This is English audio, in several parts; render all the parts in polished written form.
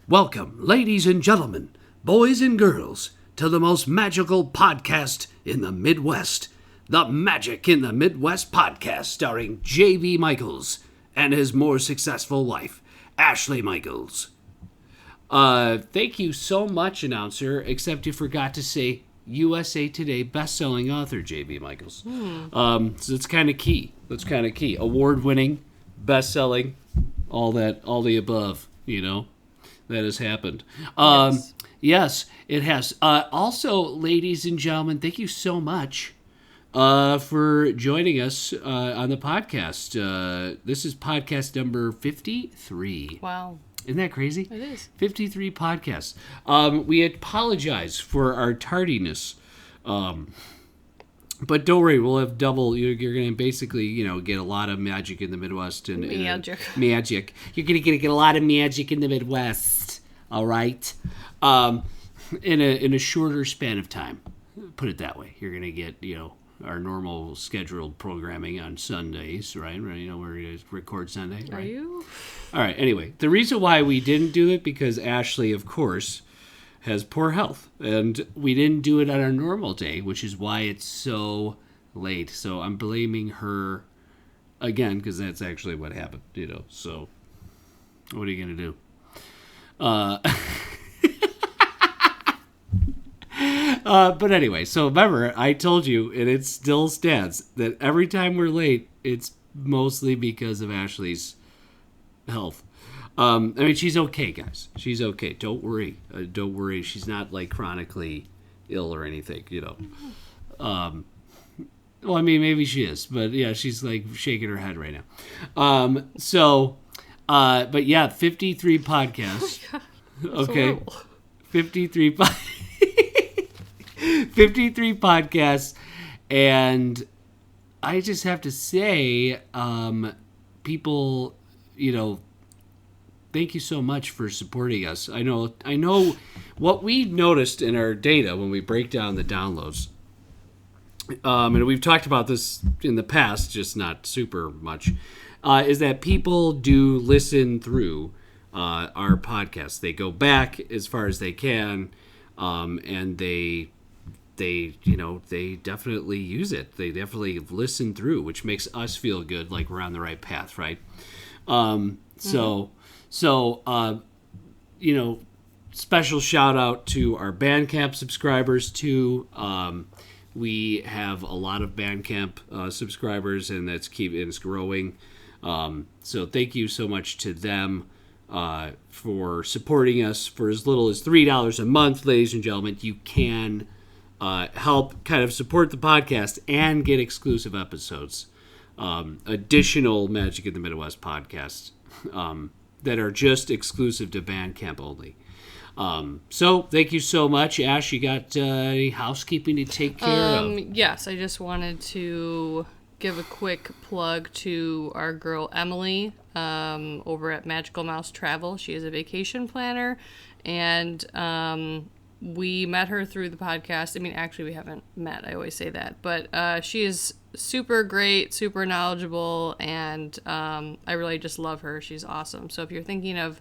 Welcome, ladies and gentlemen, boys and girls, to the most magical podcast in the Midwest. The Magic in the Midwest podcast, starring J.B. Michaels and his more successful wife, Ashley Michaels. Thank you so much, announcer, except you forgot to say USA Today best-selling author, J.B. Michaels. So it's kind of key. That's kind of key. Award-winning, best-selling, all the above, that has happened. Yes, it has. Also, ladies and gentlemen, thank you so much for joining us on the podcast. This is podcast number 53. Wow. Isn't that crazy? It is. 53 podcasts. We apologize for our tardiness. But don't worry, we'll have double. You're going to basically, get a lot of magic in the Midwest. Magic. Magic. You're going to get a lot of magic in the Midwest. All right? In a shorter span of time. Put it that way. You're going to get, our normal scheduled programming on Sundays, right? Where we record Sunday, right? Are you? All right, anyway. The reason why we didn't do it, because Ashley, of course, has poor health. And we didn't do it on our normal day, which is why it's so late. So I'm blaming her again, because that's actually what happened, So what are you going to do? But anyway, so remember, I told you, and it still stands, that every time we're late, it's mostly because of Ashley's health. She's okay, guys. She's okay. Don't worry. Don't worry. She's not, chronically ill or anything, Well, maybe she is. But, yeah, she's, shaking her head right now. But, yeah, 53 podcasts. Oh, okay. 53 podcasts. And I just have to say, people, thank you so much for supporting us. I know what we noticed in our data when we break down the downloads, and we've talked about this in the past, just not super much, is that people do listen through our podcast. They go back as far as they can, and they definitely use it. They definitely listen through, which makes us feel good, like we're on the right path, right? So, special shout out to our Bandcamp subscribers too. We have a lot of Bandcamp subscribers, and it's growing. So thank you so much to them for supporting us. For as little as $3 a month, ladies and gentlemen, you can help kind of support the podcast and get exclusive episodes, additional Magic in the Midwest podcasts. That are just exclusive to Bandcamp only. So thank you so much. Ash, you got any housekeeping to take care of? Yes, I just wanted to give a quick plug to our girl Emily over at Magical Mouse Travel. She is a vacation planner, and we met her through the podcast. Actually, we haven't met. I always say that. But she is super great, super knowledgeable, and I really just love her. She's awesome. So if you're thinking of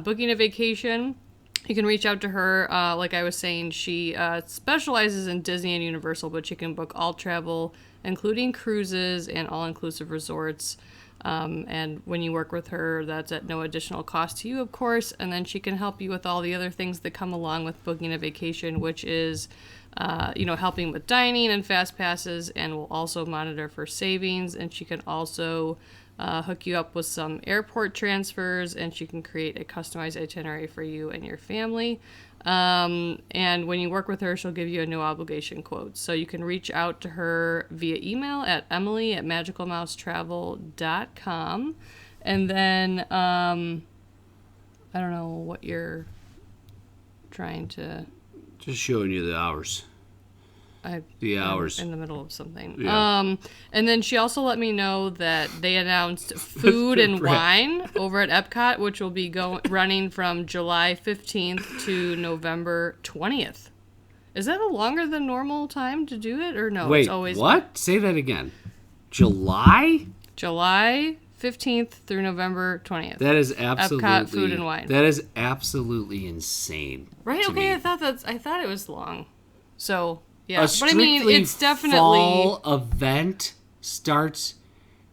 booking a vacation, you can reach out to her. Like I was saying, she specializes in Disney and Universal, but she can book all travel, including cruises and all-inclusive resorts. And when you work with her, that's at no additional cost to you, of course. And then she can help you with all the other things that come along with booking a vacation, which is, helping with dining and fast passes, and will also monitor for savings. And she can also hook you up with some airport transfers, and she can create a customized itinerary for you and your family. And when you work with her, she'll give you a no obligation quote. So you can reach out to her via email at emily@magicalmousetravel.com. And then, I don't know what you're trying to... Just showing you the hours. The hours. In the middle of something. Yeah. And then she also let me know that they announced food and wine over at Epcot, which will be running from July 15th to November 20th. Is that a longer than normal time to do it, or no? Wait, it's always what? Say that again. July? July 15th through November 20th. That is absolutely Epcot Food and Wine. That is absolutely insane. Right? to Okay, me. I thought it was long. So, yeah. A But I mean, strictly it's definitely fall event starts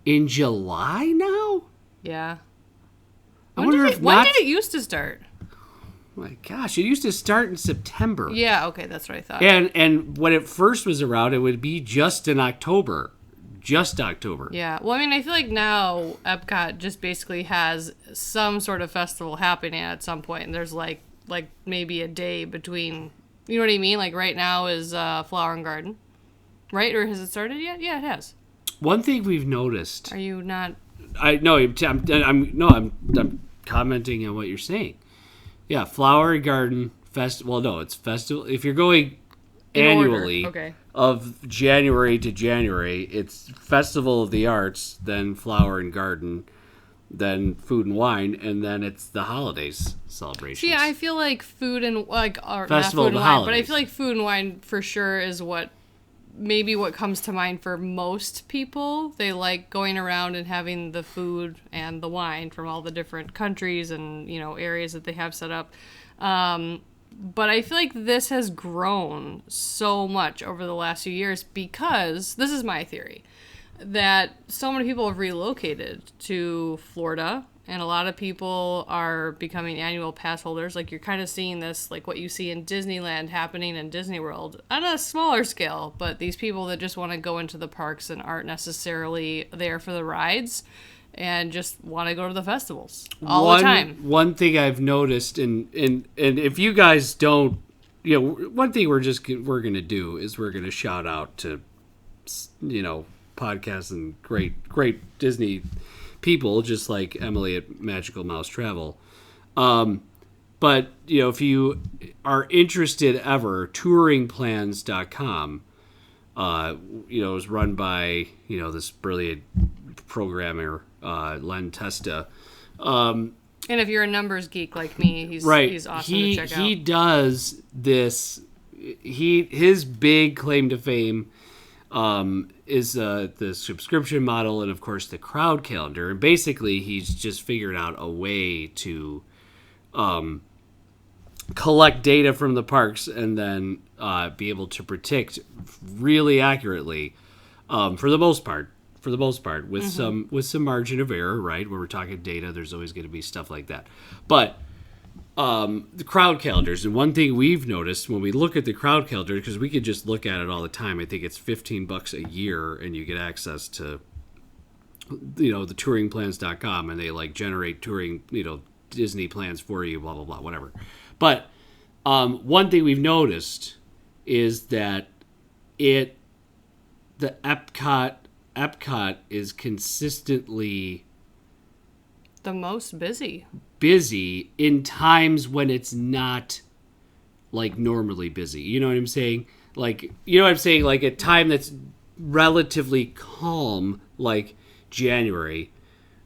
in July now. yeah. I wonder When did it used to start? My gosh, it used to start in September. Yeah, okay, that's what I thought. And when it first was around, it would be just in October. Just October. Yeah. Well, I mean, I feel like now Epcot just basically has some sort of festival happening at some point, and there's like maybe a day between. You know what I mean? Like right now is Flower and Garden, right? Or has it started yet? Yeah, it has. One thing we've noticed. Are you not? I'm commenting on what you're saying. Yeah, Flower and Garden Festival. Well, no, it's festival. If you're going In annually, order. Okay. of January to January, it's Festival of the Arts, then Flower and Garden, then Food and Wine, and then it's the holidays celebrations. See, I feel like food and or Festival not food of and the wine, but I holidays. feel like food and wine for sure is what comes to mind for most people. They like going around and having the food and the wine from all the different countries and areas that they have set up. But I feel like this has grown so much over the last few years because this is my theory that so many people have relocated to Florida. And a lot of people are becoming annual pass holders. Like, you're kind of seeing this, like what you see in Disneyland happening in Disney World on a smaller scale. But these people that just want to go into the parks and aren't necessarily there for the rides and just want to go to the festivals all the time. One thing I've noticed, and if you guys don't, one thing we're going to do is we're going to shout out to, podcasts and great Disney people, just like Emily at Magical Mouse Travel. But, if you are interested ever, touringplans.com, is run by, this brilliant programmer, Len Testa. And if you're a numbers geek like me, he's awesome to check out. He does this. His big claim to fame is the subscription model and, of course, the crowd calendar. And basically, he's just figured out a way to collect data from the parks and then be able to predict really accurately, for the most part, with some margin of error, right? Where we're talking data, there's always going to be stuff like that. But the crowd calendars, and one thing we've noticed when we look at the crowd calendar, because we could just look at it all the time, I think it's $15 a year, and you get access to, the touringplans.com, and they generate touring, Disney plans for you, blah blah blah, whatever. But one thing we've noticed is that the Epcot is consistently the most busy in times when it's not normally busy. You know what I'm saying? Like a time that's relatively calm, like January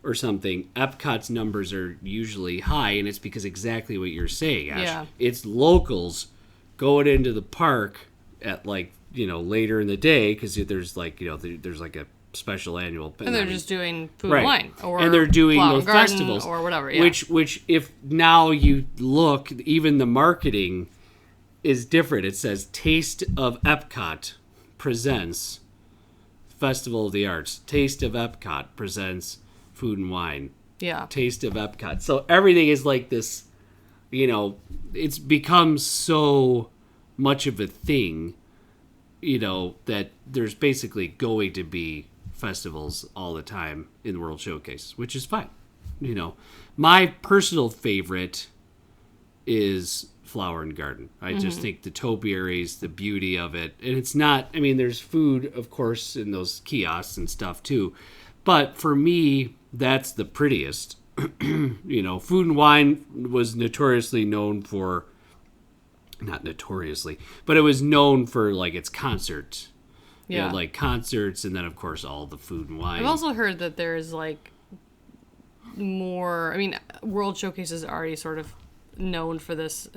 or something. Epcot's numbers are usually high, and it's because exactly what you're saying, Ash. Yeah. It's locals going into the park at later in the day because there's there's a special annual, and they're just doing food right. and wine, or and they're doing Flower those Garden festivals or whatever. Yeah. Which if now you look, even the marketing is different. It says Taste of Epcot presents Festival of the Arts. Taste of Epcot presents Food and Wine. Yeah. Taste of Epcot. So everything is like this. It's become so much of a thing. That there's basically going to be festivals all the time in the World Showcase, which is fine. My personal favorite is Flower and Garden. I just think the topiaries, the beauty of it, and it's not, there's food, of course, in those kiosks and stuff too, but for me, that's the prettiest. Food and Wine was notoriously known for, not notoriously, but it was known for its concerts. Yeah. Concerts, and then of course all the food and wine. I've also heard that there's more. World Showcase is already sort of known for this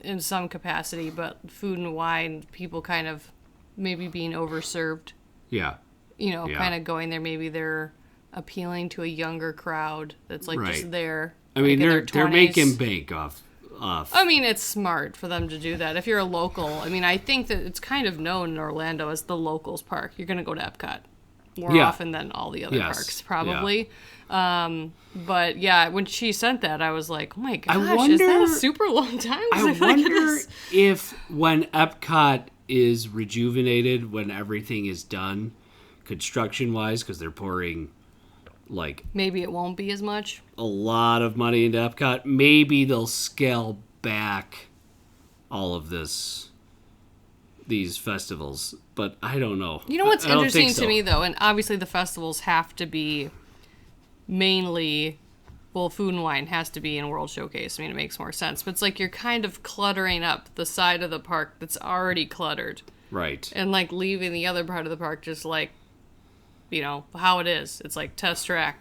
in some capacity, but food and wine, people kind of maybe being overserved. Yeah. Kind of going there. Maybe they're appealing to a younger crowd that's like Right. just there. I mean, like, in they're their 20s. making bank off. I mean, it's smart for them to do that. If you're a local, I mean, I think that it's kind of known in Orlando as the locals park. You're going to go to Epcot more Yeah. often than all the other Yes. parks, probably. But yeah, when she sent that, I was like, oh my gosh, is wonder- that a super long time? 'Cause I feel like it wonder was- if when Epcot is rejuvenated, when everything is done, construction-wise, because they're pouring like maybe it won't be as much. a lot of money into Epcot, maybe they'll scale back all of these festivals. But I don't know. You know what's I don't interesting think so. to me, though, and obviously the festivals have to be mainly, well, Food and Wine has to be in World Showcase. I mean, it makes more sense. But it's like you're kind of cluttering up the side of the park that's already cluttered. Right. And, like, leaving the other part of the park just, like, you know, how it is. It's like test track,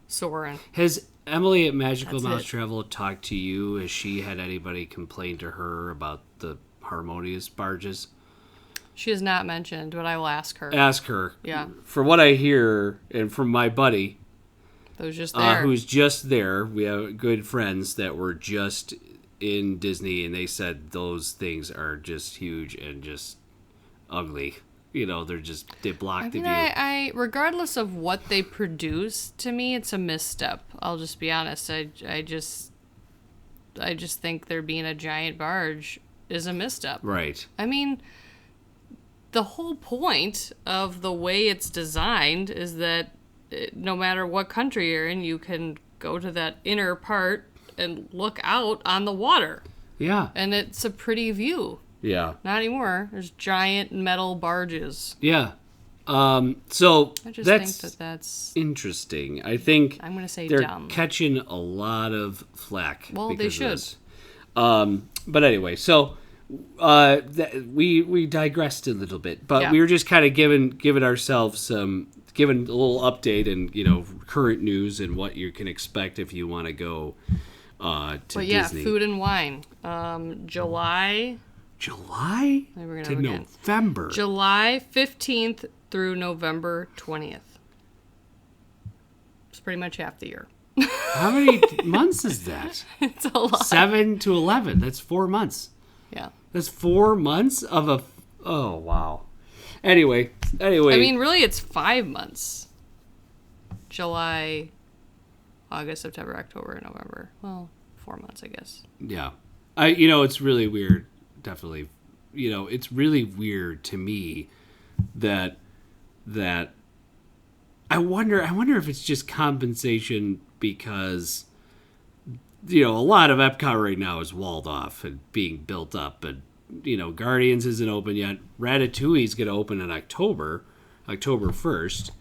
soaring. Has Emily at Magical That's Mouse it. Travel talked to you? Has she had anybody complain to her about the Harmonious barges? She has not mentioned, but I will ask her. Ask her. Yeah. From what I hear, and from my buddy, That was just there. who's just there, we have good friends that were just in Disney, and they said those things are just huge and just ugly. You know, they block I the mean, view. I regardless of what they produce, to me, it's a misstep. I'll just be honest. I just think there being a giant barge is a misstep. Right. I mean, the whole point of the way it's designed is that no matter what country you're in, you can go to that inner part and look out on the water. Yeah. And it's a pretty view. Yeah. Not anymore. There's giant metal barges. Yeah. So I just that's think that's... interesting. I think I'm going to say they're dumb. catching a lot of flack. Well, they because of should. this. But anyway, so we digressed a little bit, but Yeah. we were just kind of giving ourselves some giving a little update and current news and what you can expect if you want to go to But yeah, Disney. Food and Wine. July July Maybe we're gonna to have again. November. July 15th through November 20th. It's pretty much half the year. How many months is that? It's a lot. 7 to 11. That's 4 months. Yeah. That's 4 months of a. Oh wow. Anyway. I mean, really, it's 5 months. July, August, September, October, November. Well, 4 months, I guess. Yeah. It's really weird. Definitely. It's really weird to me that I wonder if it's just compensation because a lot of Epcot right now is walled off and being built up, and Guardians isn't open yet. Ratatouille's going to open in October 1st,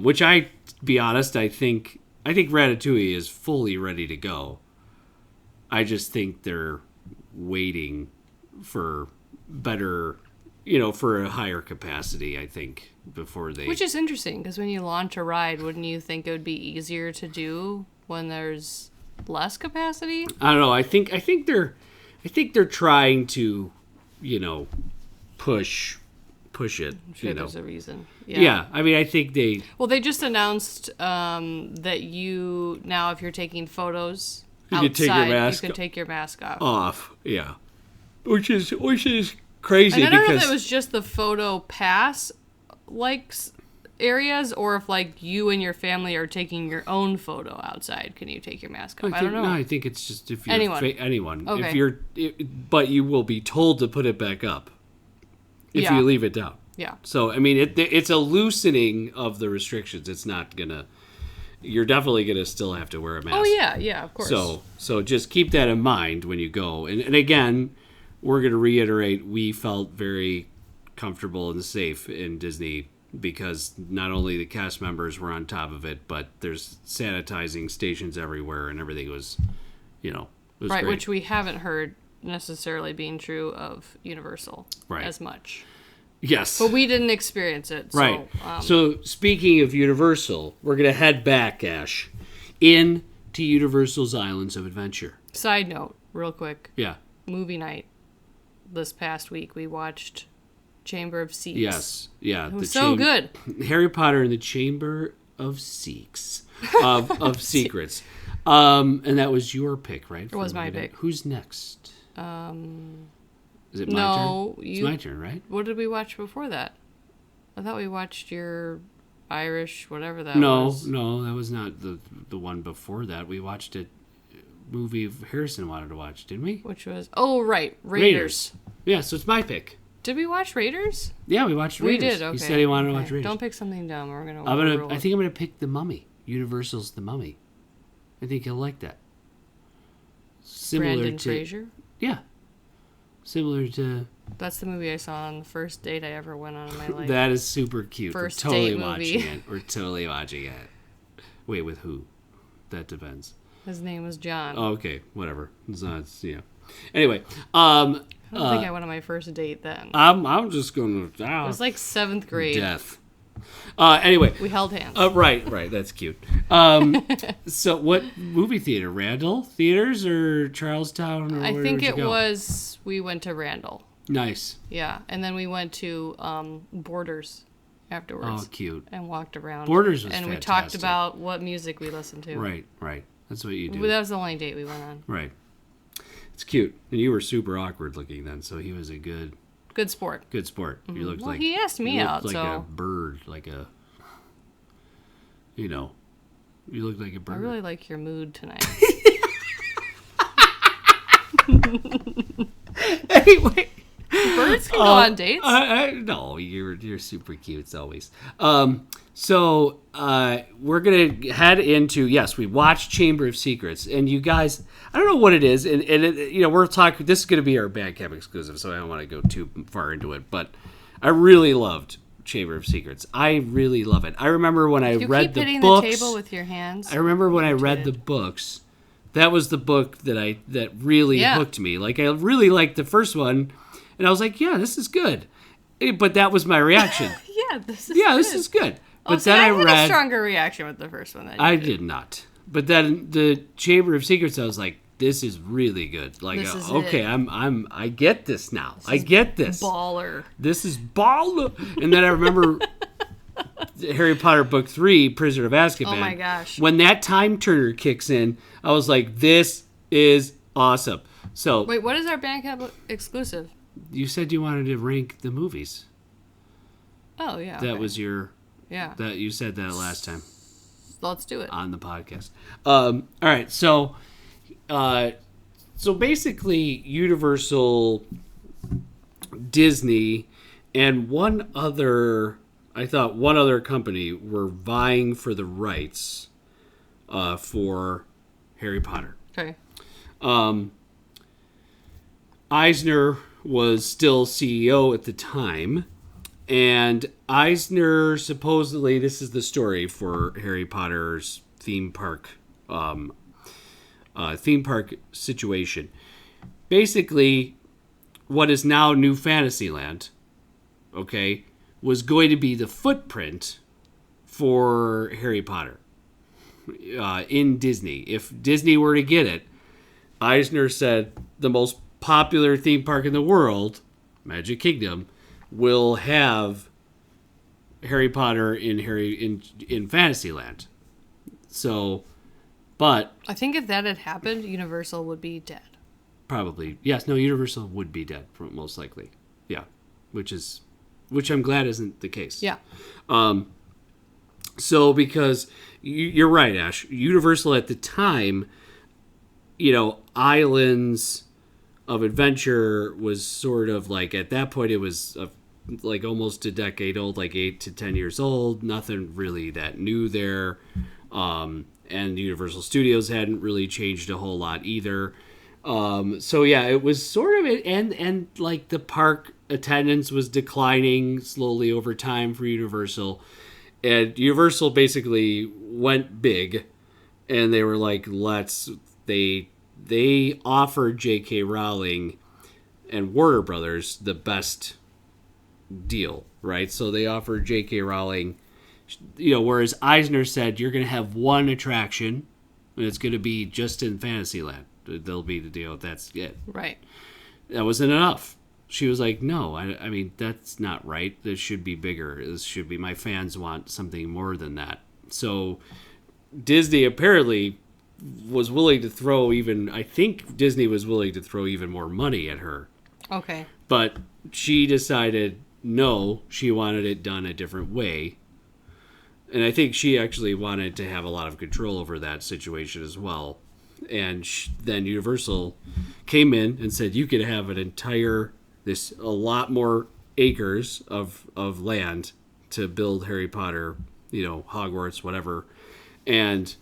which to be honest, I think Ratatouille is fully ready to go. I just think they're waiting for better, for a higher capacity, I think, before they... Which is interesting, because when you launch a ride, wouldn't you think it would be easier to do when there's less capacity? I don't know. I think they're trying to, push it. I'm sure there's a reason. Yeah. I mean, I think they... Well, they just announced that you now, if you're taking photos You outside, can take your mask you can take your mask off. off. Yeah. Which is crazy And I don't know because... if it was just the photo pass areas, or if you and your family are taking your own photo outside. Can you take your mask off? I don't know. No, I think it's just if you're... Anyone. Okay. If you're... but you will be told to put it back up if Yeah. you leave it down. Yeah. So, I mean, it's a loosening of the restrictions. It's not going to... You're definitely going to still have to wear a mask. Oh, yeah, of course. So just keep that in mind when you go. And again, we're going to reiterate, we felt very comfortable and safe in Disney because not only the cast members were on top of it, but there's sanitizing stations everywhere and everything was, it was right, great. which we haven't heard necessarily being true of Universal as much. Yes. But we didn't experience it. So, Right. So speaking of Universal, we're going to head back, Ash, into Universal's Islands of Adventure. Side note, real quick. Yeah. Movie night this past week, we watched Chamber of Secrets. Yes. Yeah. It was so good. Harry Potter and the Chamber of Seeks of Secrets. And that was your pick, right? It was my pick. Who's next? Is it my No, turn? It's my turn, right? What did we watch before that? I thought we watched your Irish, whatever that was. No, that was not the one before that. We watched a movie Harrison wanted to watch, didn't we? Which was Raiders. Yeah, so it's my pick. Did we watch Raiders? Yeah, we watched Raiders. We did. Okay. He said he wanted to watch Raiders. Don't pick something dumb. We're gonna. I think I'm gonna pick The Mummy. Universal's The Mummy. I think he'll like that. Similar Brandon to Fraser. Yeah. Similar to. That's the movie I saw on the first date I ever went on in my life. That is super cute. First We're totally date watching movie. it. We're totally watching it. Wait, with who? That depends. His name was John. Oh, okay, whatever. Yeah. Anyway, I don't think I went on my first date then. I'm just gonna. It was like 7th grade. Death. Anyway. We held hands. Right. That's cute. So, what movie theater? Randall Theaters or Charlestown? Or I think it go? was. We went to Randall. Nice. Yeah, and then we went to Borders afterwards. Oh, cute. And walked around. Borders was and fantastic. we talked about what music we listened to. Right. That's what you do. Well, that was the only date we went on. Right. It's cute. And you were super awkward looking then, so he was a good sport. sport. Mm-hmm. You looked Well, like he asked me you looked out, like so a bird, like a you looked like a bird. I really like your mood tonight. Anyway, Birds can go on dates. no, you're super cute as always. So we're gonna head into we watched Chamber of Secrets, and you guys, I don't know what it is, and it, we're talking. This is gonna be our Bandcamp exclusive, so I don't want to go too far into it, but I really loved Chamber of Secrets. I really love it. I remember when I you read keep the hitting books. the table with your hands. I remember when I read the books. That was the book that really hooked me. Like, I really liked the first one, and I was like, yeah, this is good. But that was my reaction. This is good. But then I I had read a stronger reaction with the first one than you I did not. But then the Chamber of Secrets, I was like, this is really good. Like, This is okay, it. I get this now. I get this. Baller. This is baller. And then I remember Harry Potter Book 3, Prisoner of Azkaban. Oh my gosh. When that time turner kicks in, I was like, this is awesome. So Wait, what is our Bandcamp exclusive? you said you wanted to rank the movies. Oh, yeah. That okay. was your... Yeah. That you said that last time Let's do it. on the podcast. All right, so basically Universal, Disney, and one other company were vying for the rights for Harry Potter. Okay. Eisner was still CEO at the time, and Eisner supposedly, this is the story for Harry Potter's theme park situation. Basically, what is now New Fantasyland, okay, was going to be the footprint for Harry Potter in Disney. If Disney were to get it, Eisner said the most popular theme park in the world, Magic Kingdom, will have Harry Potter in Fantasyland. So, but I think if that had happened, Universal would be dead. probably yes, no, Universal would be dead most likely. Yeah, which I'm glad isn't the case. Yeah. So because you're right, Ash, Universal at the time, Islands of Adventure was sort of like, at that point it was like almost a decade old, like 8 to 10 years old, nothing really that new there. And Universal Studios hadn't really changed a whole lot either. So yeah, it was sort of, and like the park attendance was declining slowly over time for Universal. And Universal basically went big, and they were like, they offered J.K. Rowling and Warner Brothers the best deal, right? So they offered J.K. Rowling, whereas Eisner said, you're going to have one attraction, and it's going to be just in Fantasyland. There'll be the deal. That's it. Right. That wasn't enough. She was like, no, I mean, that's not right. This should be bigger. This should be, my fans want something more than that. So Disney apparently was willing to throw I think Disney was willing to throw even more money at her. Okay. But she decided no, she wanted it done a different way. And I think she actually wanted to have a lot of control over that situation as well. And then Universal came in and said you could have a lot more acres of land to build Harry Potter, Hogwarts, whatever. And,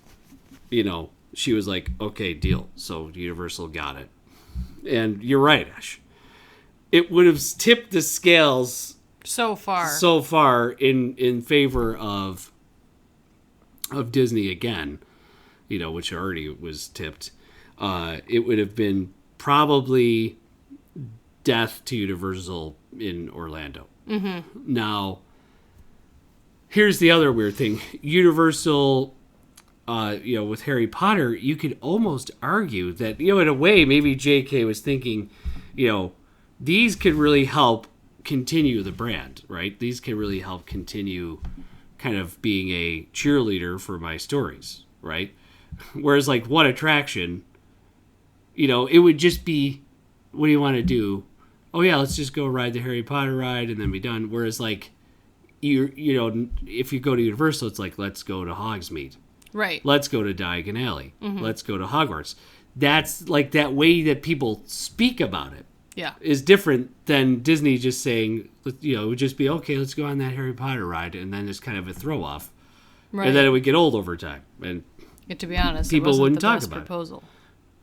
she was like, okay, deal. So Universal got it. And you're right, Ash. It would have tipped the scales so far in favor of Disney again, which already was tipped. It would have been probably death to Universal in Orlando. Mm-hmm. Now, here's the other weird thing. Universal, with Harry Potter, you could almost argue that, in a way, maybe JK was thinking, these could really help continue the brand, right? These can really help continue kind of being a cheerleader for my stories, right? Whereas, like, one attraction, it would just be, what do you want to do? Oh, yeah, let's just go ride the Harry Potter ride and then be done. Whereas, like, if you go to Universal, it's like, let's go to Hogsmeade. Right. Let's go to Diagon Alley. Mm-hmm. Let's go to Hogwarts. That's, like, that way that people speak about it. Yeah. Is different than Disney just saying, it would just be, okay, let's go on that Harry Potter ride, and then it's kind of a throw-off. Right. And then it would get old over time. And to be honest, people wouldn't talk best about proposal.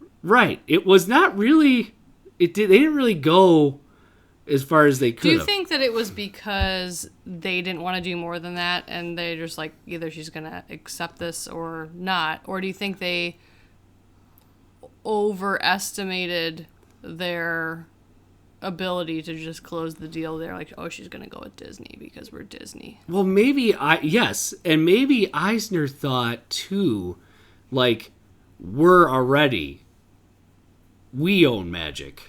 It. Right. It was not really, they didn't really go as far as they could have. Do you think that it was because they didn't want to do more than that, and they just like, either she's going to accept this or not? Or do you think they overestimated their ability to just close the deal? They're like, oh, she's going to go with Disney because we're Disney. Well, maybe yes. And maybe Eisner thought too, like, we own magic.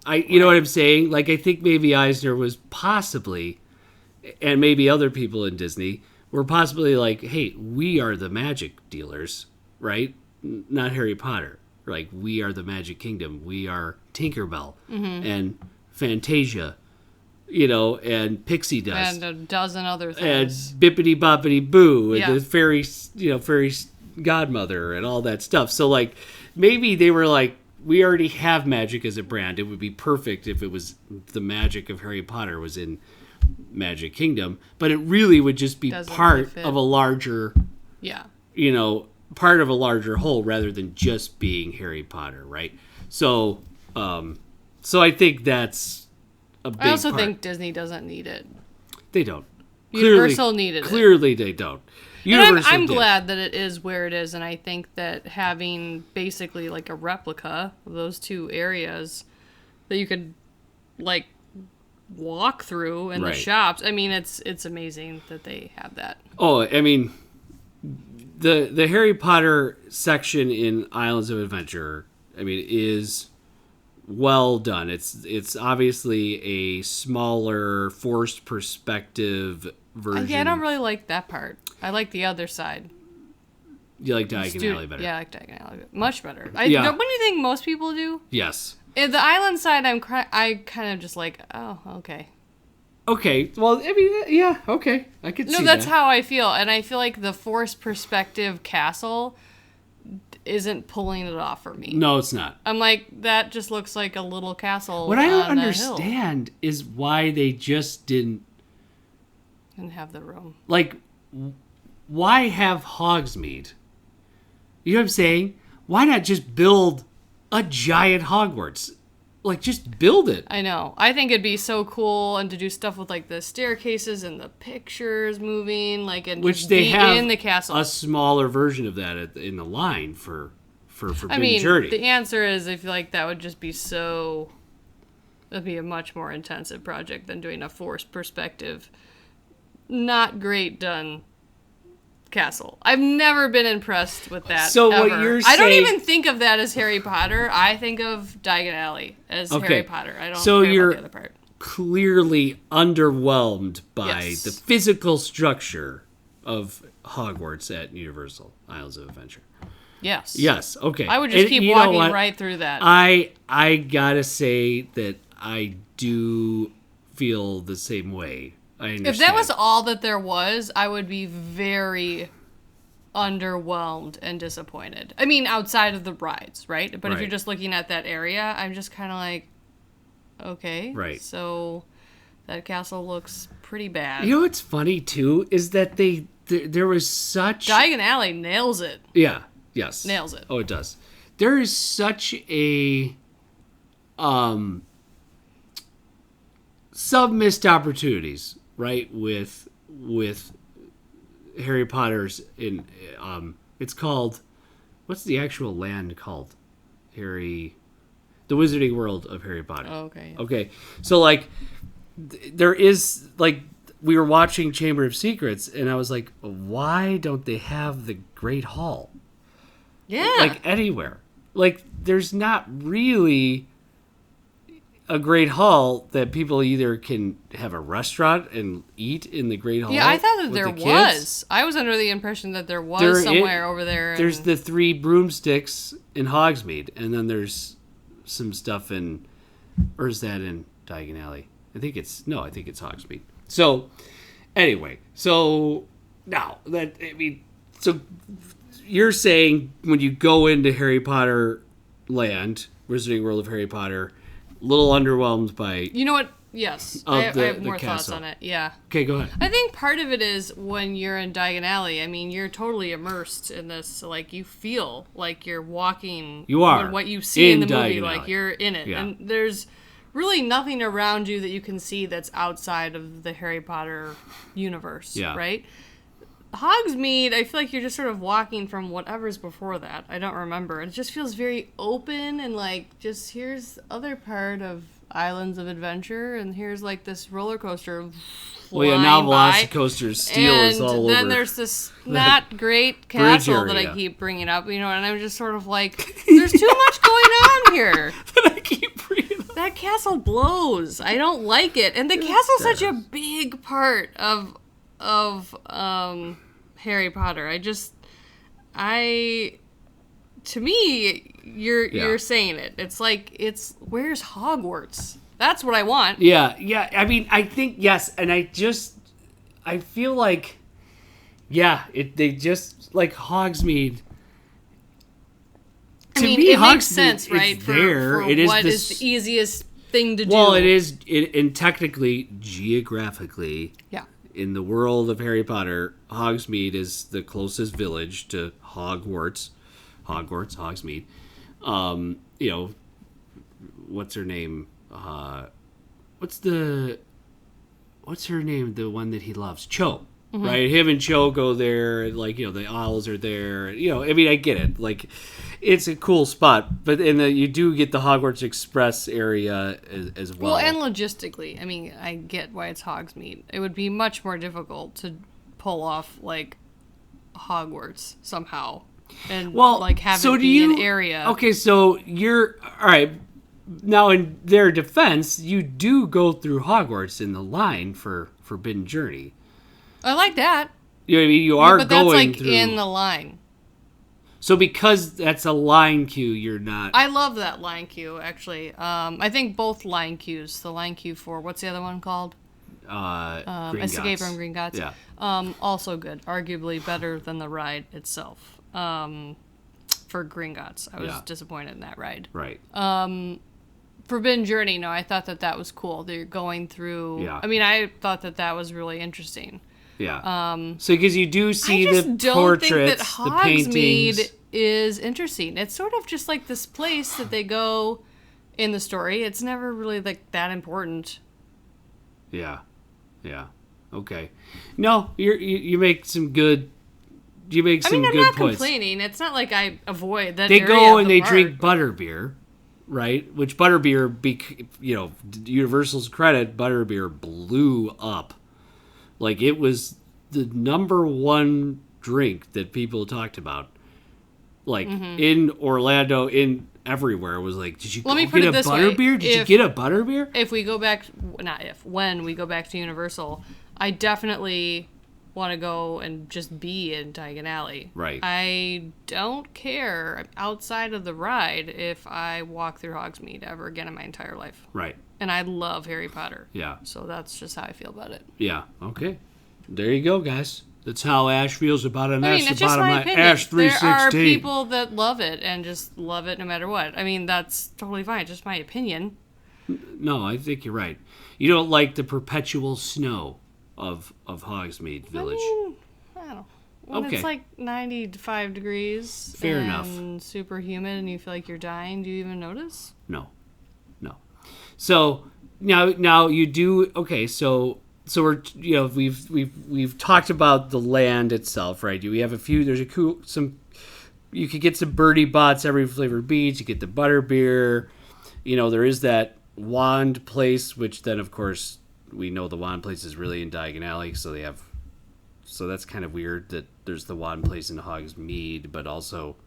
You know what I'm saying? Like, I think maybe Eisner was possibly, and maybe other people in Disney were possibly like, hey, we are the magic dealers, right? Not Harry Potter. Like, we are the Magic Kingdom. We are Tinkerbell and Fantasia, and Pixie Dust. And a dozen other things. And Bippity Boppity Boo and the fairy godmother and all that stuff. So, like, maybe they were like, we already have magic as a brand. It would be perfect if it was the magic of Harry Potter was in Magic Kingdom. But it really would just be part of a larger... Yeah. Part of a larger whole rather than just being Harry Potter, right? So I think that's a big part. I also think Disney doesn't need it. They don't. Universal needed it. Clearly they don't. I'm glad that it is where it is, and I think that having basically like a replica of those two areas that you could like walk through in the shops. I mean, it's amazing that they have that. Oh, I mean, the Harry Potter section in Islands of Adventure, I mean, is well done. It's obviously a smaller, forced perspective version. Yeah, I don't really like that part. I like the other side. You like Diagon Alley better? Yeah, I like Diagon Alley much better. What do you think most people do? Yes. In the island side, I kind of just like, oh, okay. Okay, well, I mean, yeah, okay, I could see that. No, that's how I feel, and I feel like the forced perspective castle isn't pulling it off for me. No, it's not. I'm like, that just looks like a little castle. What I don't understand is why they just didn't have the room. Like, why have Hogsmeade? You know what I'm saying? Why not just build a giant Hogwarts? Like, just build it. I know. I think it'd be so cool, and to do stuff with like the staircases and the pictures moving, like, and which they have in the castle. A smaller version of that in the line for Forbidden Journey. The answer is, I feel like that would just be so. It'd be a much more intensive project than doing a forced perspective. Not great done. Castle. I've never been impressed with that. So ever. what you're saying? I don't even think of that as Harry Potter. I think of Diagon Alley as Harry Potter. I don't care about the other part. Clearly underwhelmed by the physical structure of Hogwarts at Universal Islands of Adventure? Yes. Yes. Okay. I would just And keep you know walking what? right through that. I gotta say that I do feel the same way. I understand. If that was all that there was, I would be very underwhelmed and disappointed. I mean, outside of the rides, right? But if Right. you're just looking at that area, I'm just kind of like, okay. Right. So that castle looks pretty bad. You know what's funny too is that there was such Diagon Alley nails it. yeah, yes, Nails it. Oh, it does. There is such a some missed opportunities, right? With Harry Potter's in it's called, what's the actual land called? The Wizarding World of Harry Potter. Oh, okay. Okay. So like there is like we were watching Chamber of Secrets and I was like, why don't they have the Great Hall? Yeah. Like anywhere. Like there's not really a Great Hall that people either can have a restaurant and eat in the Great Hall. Yeah, I thought that with there the kids. was. I was under the impression that there was somewhere over there. There's the 3 broomsticks in Hogsmeade, and then there's some stuff in, or is that in Diagon Alley? I think it's Hogsmeade. So, anyway, so now that so you're saying when you go into Harry Potter Land, Wizarding World of Harry Potter, a little underwhelmed by. You know what? Yes. I have more thoughts on it. Yeah. Okay, go ahead. I think part of it is when you're in Diagon Alley, I mean, you're totally immersed in this. Like, you feel like you're walking. You are what you see in the movie, Diagon like Alley. you're in it. Yeah. And there's really nothing around you that you can see that's outside of the Harry Potter universe, Yeah. right? Hogsmeade, I feel like you're just sort of walking from whatever's before that. I don't remember. It just feels very open and like just here's the other part of Islands of Adventure and here's like this roller coaster. Well, yeah, now Velocicoaster's steel is all over. And then there's this not great castle that I area. keep bringing up, and I'm just sort of like, there's too much going on here. I keep bringing up. That castle blows. I don't like it. And the castle's such a big part of Harry Potter. To me, you're saying it. It's like where's Hogwarts? That's what I want. Yeah. I mean, I think yes, and I feel like, yeah, they just like Hogsmeade. I mean, it makes sense, right? For It is what is the easiest thing to do. Well, it is, and technically, geographically, Yeah. in the world of Harry Potter, Hogsmeade is the closest village to Hogsmeade. What's her name? What's her name? The one that he loves, Cho. Mm-hmm. Right? Him and Cho go there, and like, the owls are there. I mean, I get it. Like, it's a cool spot, but you do get the Hogwarts Express area as well. Well, and logistically, I mean, I get why it's Hogsmeade. It would be much more difficult to pull off like Hogwarts somehow, and have it be an area. Okay, so you're all right. Now, in their defense, you do go through Hogwarts in the line for Forbidden Journey. I like that. You know what I mean? You are but that's going like through. in the line. So because that's a line queue, you're not. I love that line queue, actually. I think both line queues. The line queue for, what's the other one called? Escape from Gringotts. Yeah. Also good. Arguably better than the ride itself. For Gringotts. I was disappointed in that ride. Right. Forbidden Journey, no, I thought that was cool. They're going through. Yeah. I mean, I thought that was really interesting. Yeah. So because you do see I just the don't portraits, think that the paintings. Hogsmeade is interesting. It's sort of just like this place that they go in the story. It's never really like that important. Yeah. Okay. No, you make some good. You make some I'm good not points. complaining. It's not like I avoid that. They area go of and the they park. drink butterbeer, right? Which butterbeer, Universal's credit, butterbeer blew up. Like, it was the number one drink that people talked about. Like, in Orlando, in everywhere, was like, did you Let me go put get it a this way. butterbeer? Did you get a butterbeer? When we go back to Universal, I definitely want to go and just be in Diagon Alley. Right. I don't care outside of the ride if I walk through Hogsmeade ever again in my entire life. Right. And I love Harry Potter. Yeah. So that's just how I feel about it. Yeah. Okay. There you go, guys. That's how Ash feels about it. And I that's mean, it's the just bottom my line. opinion. Ash 316. There are people that love it and just love it no matter what. I mean, that's totally fine. It's just my opinion. No, I think you're right. You don't like the perpetual snow of Hogsmeade Village. I don't know. When Okay. it's like 95 degrees Fair and enough. super humid and you feel like you're dying, do you even notice? No. So now you do. Okay, so we're we've talked about the land itself, right? We have a few. There's some. You could get some Birdie Bots every flavored beach. You get the butterbeer. There is that Wand place, which then of course we know the Wand place is really in Diagon Alley, so they have. So that's kind of weird that there's the Wand place in Hogsmeade, but also,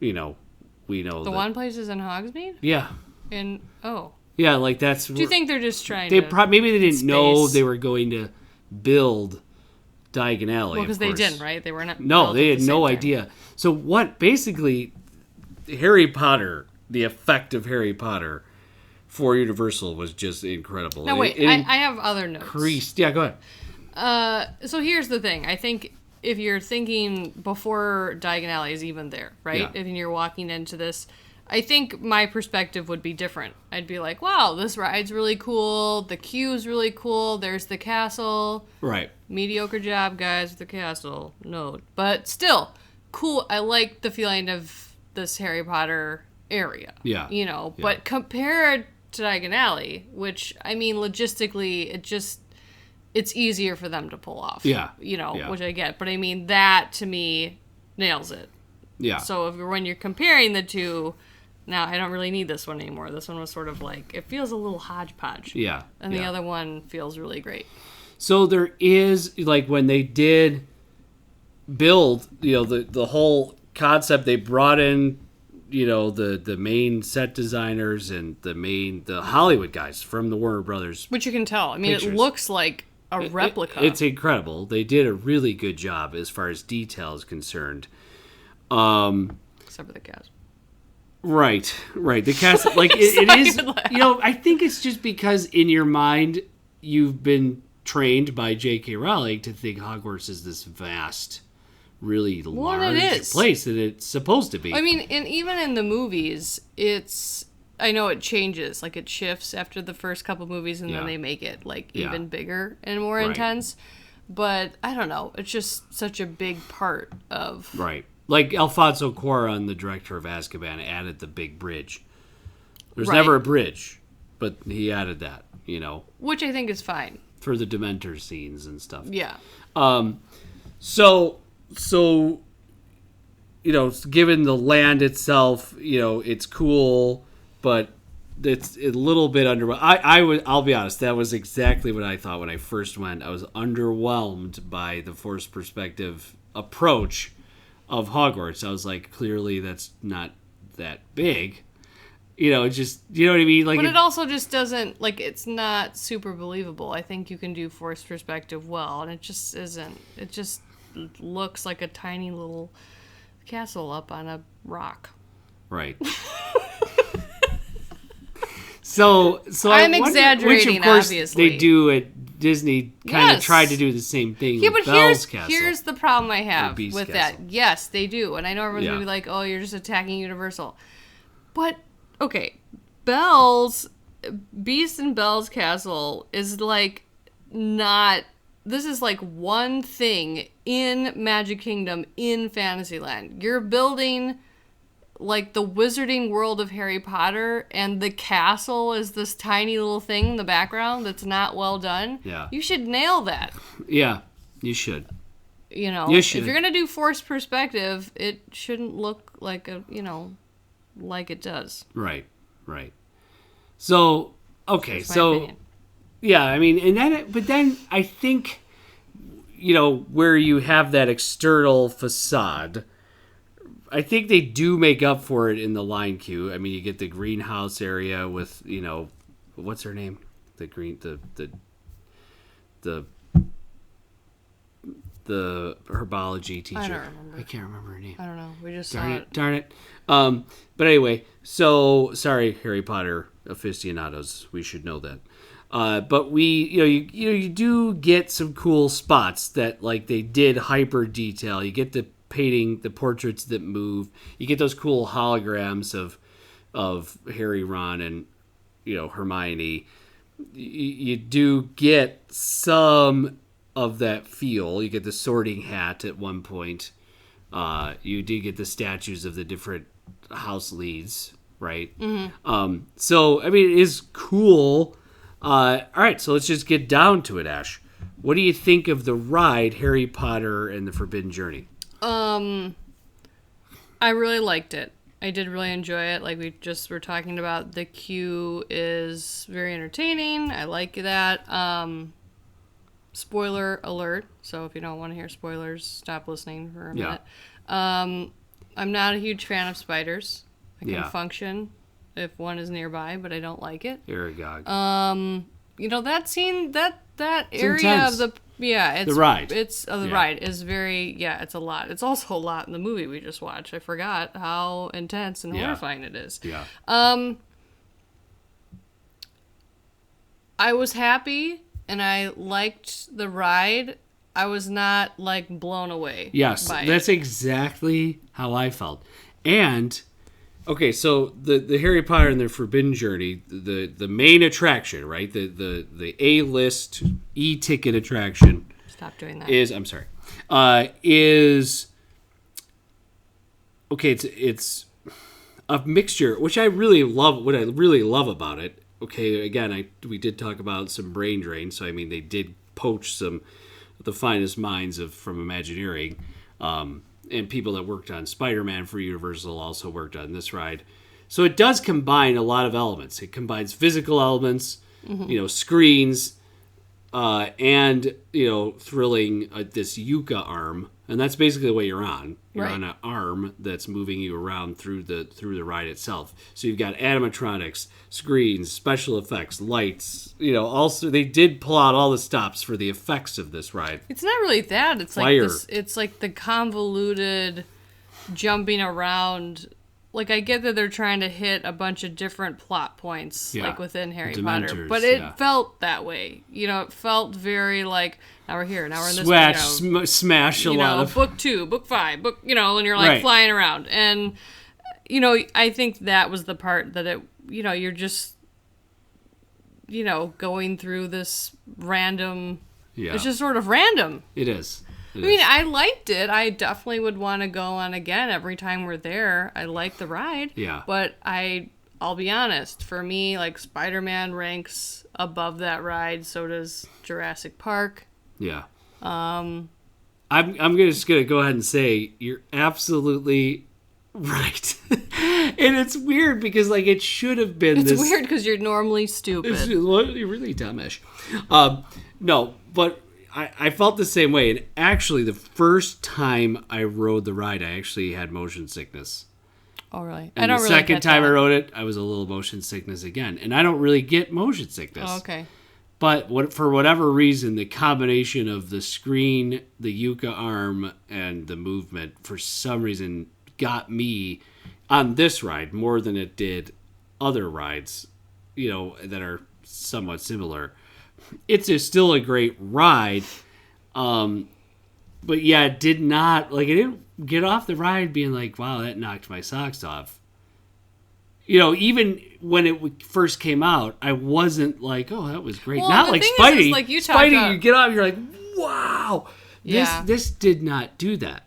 we know The one place is in Hogsmeade? Yeah. Yeah, like that's. Do you think they're just trying They to... maybe they didn't know space? they were going to build Diagon Alley. Well, because of they course. didn't, right? They were not... No, built they at had the no same time. idea. So what? Basically, Harry Potter, the effect of Harry Potter for Universal was just incredible. No, wait. It I have other notes. increased. Yeah, go ahead. So here's the thing. I think if you're thinking before Diagon Alley is even there, right? Yeah. If you're walking into this, I think my perspective would be different. I'd be like, wow, this ride's really cool. The queue's really cool. There's the castle. Right. Mediocre job, guys, with the castle. No. But still, cool. I like the feeling of this Harry Potter area. Yeah. Yeah. But compared to Diagon Alley, which, I mean, logistically, it's easier for them to pull off. Yeah. Yeah. Which I get. But I mean, that to me nails it. Yeah. So when you're comparing the two, now I don't really need this one anymore. This one was sort of like, it feels a little hodgepodge. Yeah. And the yeah. other one feels really great. So there is, like, when they did build, the whole concept, they brought in, the main set designers and the Hollywood guys from the Warner Brothers. Which you can tell. I mean, Pictures. it looks like a replica. It's incredible. They did a really good job as far as detail is concerned. Except for the cast. Right. The cast, like, it is, laugh. I think it's just because in your mind, you've been trained by J.K. Rowling to think Hogwarts is this vast, really large it is. place that it's supposed to be. I mean, and even in the movies, I know it changes. Like, it shifts after the first couple movies, and Yeah. then they make it, like, Yeah. even bigger and more Right. intense. But, I don't know. It's just such a big part of... Right. Like Alfonso Cuarón, the director of Azkaban, added the big bridge. There's Right. never a bridge, but he added that, Which I think is fine. for the Dementor scenes and stuff. Yeah. So given the land itself, it's cool, but it's a little bit under. I'll be honest, that was exactly what I thought when I first went. I was underwhelmed by the forced perspective approach of Hogwarts. I was like, clearly that's not that big. Just, you know what I mean? Like, But it also just doesn't, like, it's not super believable. I think you can do forced perspective well, and it just isn't. It just looks like a tiny little castle up on a rock. right. So I'm I wonder, exaggerating, which of course obviously. they do at Disney. Kind of Yes. tried to do the same thing Yeah, with but Belle's Castle. here's the problem I have Beast with Castle. that. Yes, they do. And I know everyone's Yeah. going to be like, oh, you're just attacking Universal. But, okay, Beast and Belle's Castle is like not... This is like one thing in Magic Kingdom in Fantasyland. You're building like the wizarding world of Harry Potter, and the castle is this tiny little thing in the background that's not well done. Yeah. You should nail that. Yeah, you should. You should. if you're gonna do forced perspective, it shouldn't look like like it does. Right. So, okay, That's my so opinion. yeah, I mean, but then I think, where you have that external facade, I think they do make up for it in the line queue. I mean, you get the greenhouse area with, what's her name? The the herbology teacher. I don't remember. I can't remember her name. I don't know. We just Darn saw it! it. Darn it! But anyway, so sorry, Harry Potter aficionados. We should know that. But you do get some cool spots that like they did hyper detail. You get the painting, the portraits that move. You get those cool holograms of Harry, Ron, and Hermione. You do get some of that feel. You get the Sorting Hat at one point. You do get the statues of the different house leads, right? Mm-hmm. So I mean, it is cool. All right, so let's just get down to it, Ash. What do you think of the ride Harry Potter and the Forbidden Journey? I really liked it. I did really enjoy it. Like we just were talking about, the queue is very entertaining. I like that. Spoiler alert. So if you don't want to hear spoilers, stop listening for a minute. I'm not a huge fan of spiders. I can function if one is nearby, but I don't like it. Aragog. That scene, that area intense. of it's the ride. It's the ride is very it's a lot. It's also a lot in the movie we just watched. I forgot how intense and horrifying it is. Yeah. I was happy and I liked the ride. I was not like blown away. Yes, by that's it. exactly how I felt. And okay, so the Harry Potter and the Forbidden Journey, the main attraction, right? The A-list e-ticket attraction. Stop doing that. Is is okay. It's a mixture, which I really love. What I really love about it. Okay, again, we did talk about some brain drain. So I mean, they did poach some of the finest minds from Imagineering. And people that worked on Spider-Man for Universal also worked on this ride. So it does combine a lot of elements. It combines physical elements, screens, and, thrilling this Yucca arm. And that's basically what you're on. You're on an arm that's moving you around through the ride itself. So you've got animatronics, screens, special effects, lights. Also they did pull out all the stops for the effects of this ride. It's not really that. It's Fire. like this. It's like the convoluted jumping around. Like I get that they're trying to hit a bunch of different plot points, like within Harry Potter, Dementors, but it felt that way. It felt very like now we're here, now we're in this. Smash a lot of book 2, book 5, and you're like flying around, and I think that was the part that it. You're just going through this random. Yeah. It's just sort of random. It is. I liked it. I definitely would want to go on again every time we're there. I like the ride. Yeah. But I'll be honest. For me, like Spider-Man ranks above that ride. So does Jurassic Park. Yeah. I'm just gonna go ahead and say you're absolutely right. And it's weird because like it should have been. It's weird because you're normally stupid. You're really dumbish. No, but. I felt the same way, and actually, the first time I rode the ride, I actually had motion sickness. Oh, really? And the second time I rode it, I was a little motion sickness again, and I don't really get motion sickness. Oh, okay. But for whatever reason, the combination of the screen, the Yucca arm, and the movement, for some reason, got me on this ride more than it did other rides, that are somewhat similar. It's still a great ride, but yeah, it did not, I didn't get off the ride being like, wow, that knocked my socks off. Even when it first came out, I wasn't like, oh, that was great. Well, not like Spidey. Is, like you Spidey, you get off, you're like, wow, yeah. This did not do that.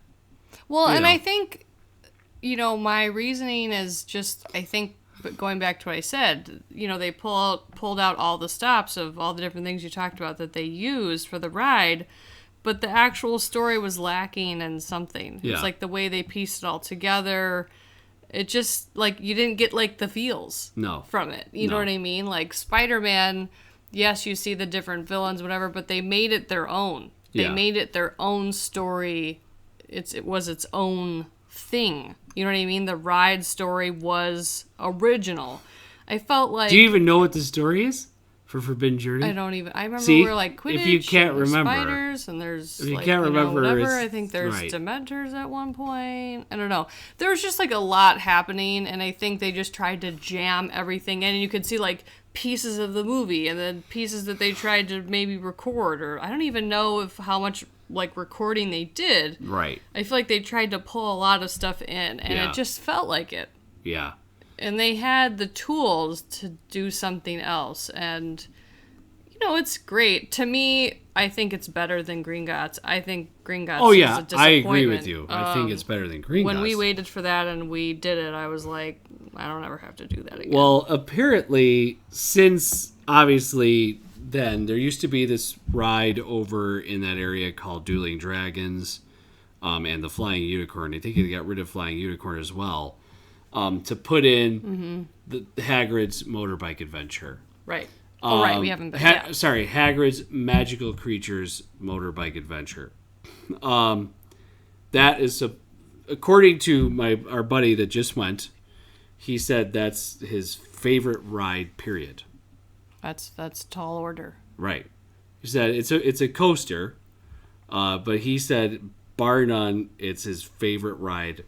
Well, and I think, my reasoning is just, but going back to what I said, they pulled out all the stops of all the different things you talked about that they used for the ride, but the actual story was lacking in something. Yeah. It's like the way they pieced it all together. It just, like, you didn't get, like, the feels from it. You know what I mean? Like, Spider-Man, yes, you see the different villains, whatever, but they made it their own. They made it their own story. It was its own thing. You know what I mean? The ride story was original. I felt like... Do you even know what the story is? for Forbidden Journey? I don't even. I remember See, we're like Quidditch. if you can't and there's remember, spiders, and there's if you like, can't remember, whatever. it's- I think there's right. Dementors at one point. I don't know. There was just like a lot happening, and I think they just tried to jam everything in, and you could see like pieces of the movie, and then pieces that they tried to maybe record, or I don't even know if how much like recording they did. Right. I feel like they tried to pull a lot of stuff in, and Yeah. it just felt like it. Yeah. And they had the tools to do something else, and it's great. To me, I think it's better than Gringotts. I think Gringotts Oh is a yeah, disappointment. I agree with you. I think it's better than Green When we Gods. waited for that and we did it, I was like, I don't ever have to do that again. Well, apparently, since obviously then there used to be this ride over in that area called Dueling Dragons, and the Flying Unicorn. I think they got rid of Flying Unicorn as well, to put in the Hagrid's Motorbike Adventure. Right. Oh, right. We haven't been. Yeah. Sorry, Hagrid's Magical Creatures Motorbike Adventure. That is according to our buddy that just went. He said that's his favorite ride. Period. That's tall order. Right. He said it's a coaster, but he said bar none, it's his favorite ride.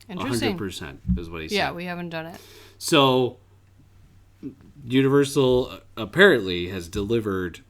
Interesting. 100% is what he said. Yeah, we haven't done it. So Universal apparently has delivered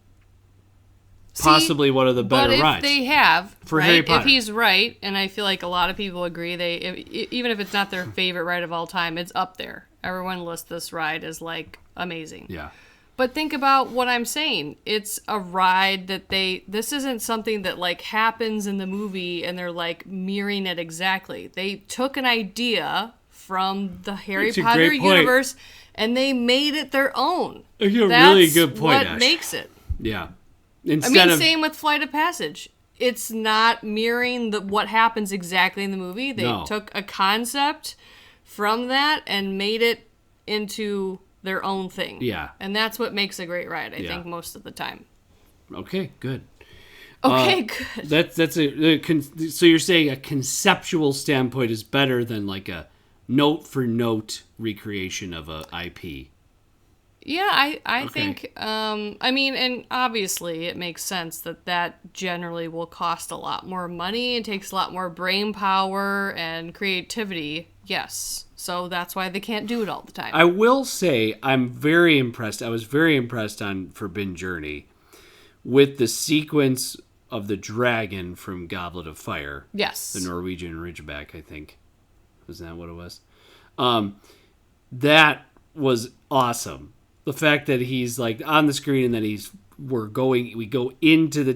possibly one of the better but if rides. they have, For right, Harry Potter. if he's right, and I feel like a lot of people agree, even if it's not their favorite ride of all time, it's up there. Everyone lists this ride as like amazing. Yeah. But think about what I'm saying. It's a ride that this isn't something that like happens in the movie and they're like mirroring it exactly. They took an idea from the Harry That's a Potter great point. universe and they made it their own. That's a That's really good point, what Ash. makes it. Yeah. I Instead mean, of same with Flight of Passage. It's not mirroring what happens exactly in the movie. They No. took a concept from that and made it into their own thing. Yeah. And that's what makes a great ride, I Yeah. think, most of the time. okay, good. Okay, good. So you're saying a conceptual standpoint is better than like a note for note recreation of a IP. Yeah, I Okay. think, I mean, and obviously it makes sense that generally will cost a lot more money. It takes a lot more brain power and creativity. Yes. So that's why they can't do it all the time. I will say I'm very impressed. I was very impressed on Forbidden Journey with the sequence of the dragon from Goblet of Fire. Yes. The Norwegian Ridgeback, I think. Isn't that what it was? That was awesome. The fact that he's like on the screen and then we go into the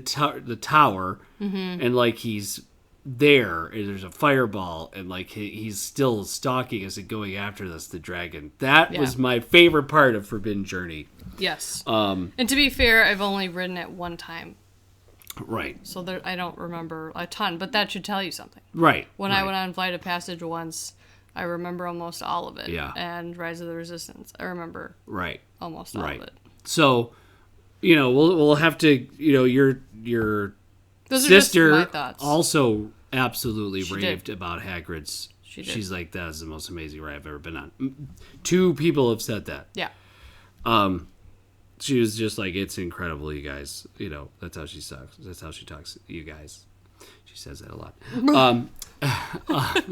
tower and like he's there and there's a fireball and like he's still stalking us and going after us, the dragon. That was my favorite part of Forbidden Journey. Yes. And to be fair, I've only ridden it one time. Right. So I don't remember a ton, but that should tell you something. Right. When I went on Flight of Passage once, I remember almost all of it. Yeah. And Rise of the Resistance, I remember Right. almost all of it. So, we'll have to, your Those are just my sister thoughts. also absolutely She raved did. about Hagrid's. She did. She's like, that is the most amazing ride I've ever been on. 2 people have said that. Yeah. She was just like, it's incredible, you guys. That's how she talks. That's how she talks, you guys. She says that a lot.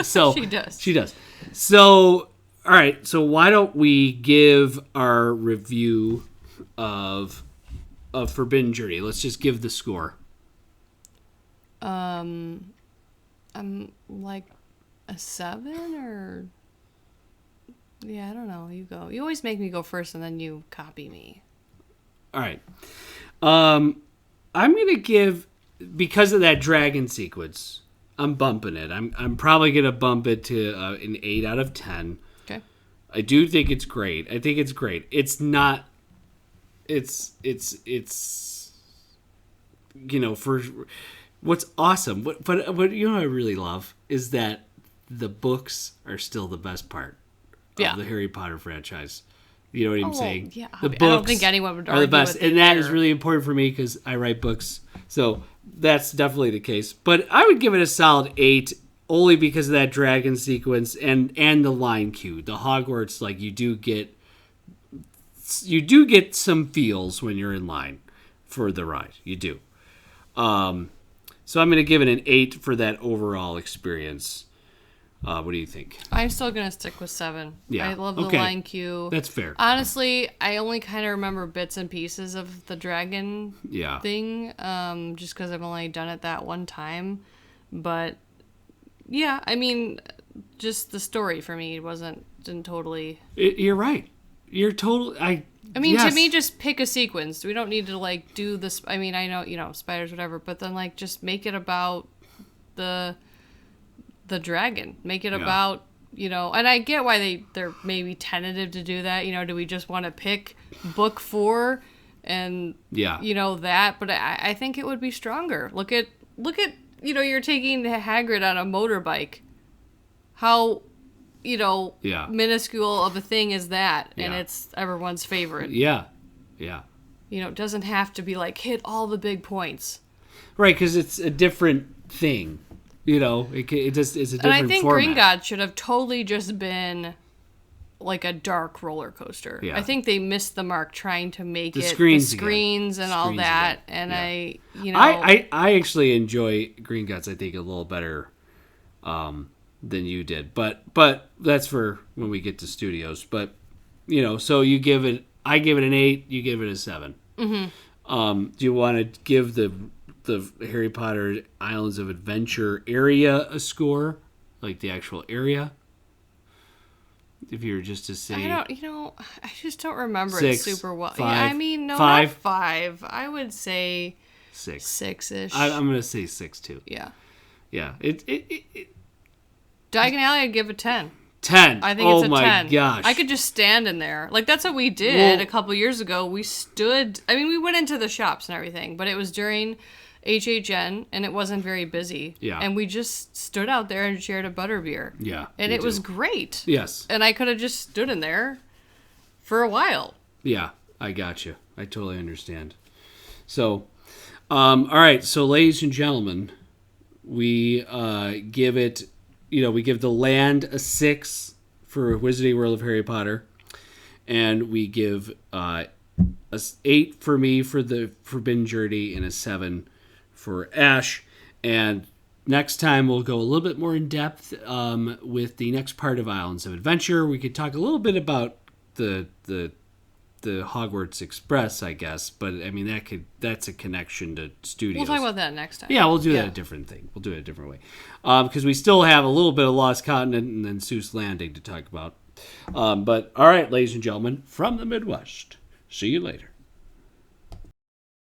So She does. She does. So, all right. So why don't we give our review of Forbidden Journey? Let's just give the score. I'm like a 7 or... Yeah, I don't know. You go. You always make me go first and then you copy me. All right. I'm going to give, because of that dragon sequence, I'm bumping it. I'm probably going to bump it to an 8 out of 10. Okay. I do think it's great. I think it's great. It's not, it's for what's awesome. But what I really love is that the books are still the best part of the Harry Potter franchise. You know what I'm saying? Yeah. The I books don't think anyone would are the argue best, with and it that there. is really important for me because I write books. So that's definitely the case. But I would give it a solid 8, only because of that dragon sequence and the line cue. The Hogwarts, like, you do get you do get some feels when you're in line for the ride. You do. So I'm going to give it an 8 for that overall experience. What do you think? I'm still going to stick with 7. Yeah. I love the Okay. line queue. That's fair. Honestly, I only kind of remember bits and pieces of the dragon Yeah. thing, just because I've only done it that one time. But yeah, I mean, just the story for me didn't totally. You're right. You're total. I mean, yes. to me, just pick a sequence. We don't need to like do this. I mean, I know spiders, whatever, but then like just make it about the dragon. Make it about and I get why they're maybe tentative to do that. Do we just want to pick book 4 and that? But I think it would be stronger. Look at you're taking Hagrid on a motorbike. How minuscule of a thing is that, and it's everyone's favorite. Yeah. It doesn't have to be like hit all the big points. Right, because it's a different thing. It just is a different format. And I think Gringotts should have totally just been like a dark roller coaster. Yeah. I think they missed the mark trying to make the it screens and all that. Again. And yeah. I actually enjoy Gringotts, I think, a little better than you did. But that's for when we get to studios. But so I give it an 8, you give it a 7. Mm-hmm. Do you want to give the Harry Potter Islands of Adventure area a score, like the actual area? If you were just to say, I just don't remember 6, it super well. 5, Yeah, I mean, no, 5. not 5. I would say 6, 6-ish. I'm gonna say 6 too. Yeah. It Diagon Alley, I'd give it 10. 10. I think it's a 10. Oh my gosh. I could just stand in there. Like, that's what we did a couple years ago. We stood, we went into the shops and everything, but it was during HHN, and it wasn't very busy. Yeah. And we just stood out there and shared a butterbeer. Yeah. And it was great. Yes. And I could have just stood in there for a while. Yeah, I got you. I totally understand. So, all right. So, ladies and gentlemen, we give it, we give The Land a 6 for Wizarding World of Harry Potter. And we give a 8 for me for the Forbidden Journey and a 7 for Ash. And next time we'll go a little bit more in depth with the next part of Islands of Adventure. We could talk a little bit about the Hogwarts Express, I guess, but I mean that's a connection to studios. We'll talk about that next time. Yeah, we'll do that a different thing. We'll do it a different way because we still have a little bit of Lost Continent and then Seuss Landing to talk about. But all right, ladies and gentlemen, from the Midwest. See you later.